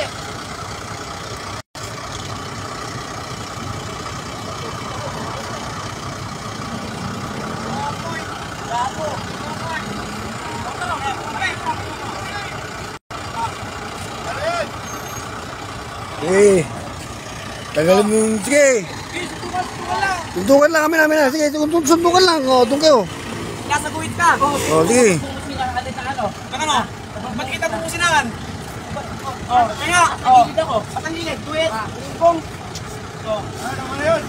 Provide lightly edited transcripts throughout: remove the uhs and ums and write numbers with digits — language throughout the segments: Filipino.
Dali. Eh, tagalin mo yung, sige. Tuntukan lang kami namin na. Sige, suntukan lang. O, doon kayo. Nasa guhit ka. O, sige. Ano? Ba't kita mo pusinakan? Kaya, gilid ako. Ba't ang gilid? Guhit. Kung. Ano naman na yun?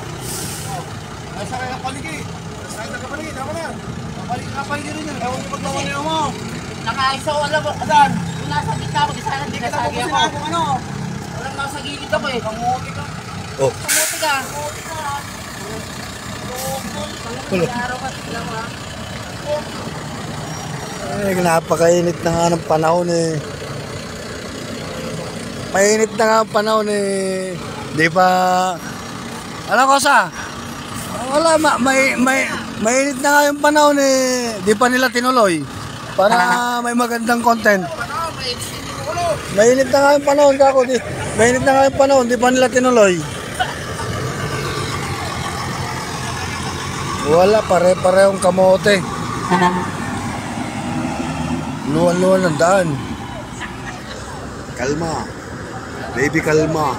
Nasa kaya paligi. Nasa kaya paligi. Tama na. Kapaligi rin yun. Ewan yung magmamanayo mo. Nakaayos ako. Alam mo. Asan? Kung nasa gitna ako, di sana dinasagi ako. Ano? Walang nasa gilid ako eh. Kamuti ka. Oh. Kamuti ka. Kamuti ka. Araw ka. Tignan mo ha. Eh, napakainit na nga ng panahon eh. Mainit na nga ang panahon eh. Di ba? Ano ko sa? Wala, mainit na nga yung panahon eh. Di pa nila tinuloy. Para may magandang content. Mainit na nga yung panahon kako. Mainit na nga yung panahon. Di pa nila tinuloy. Wala, pare-parehong kamote. Luwan-luwan ng daan. Kalma. Baby, kalma.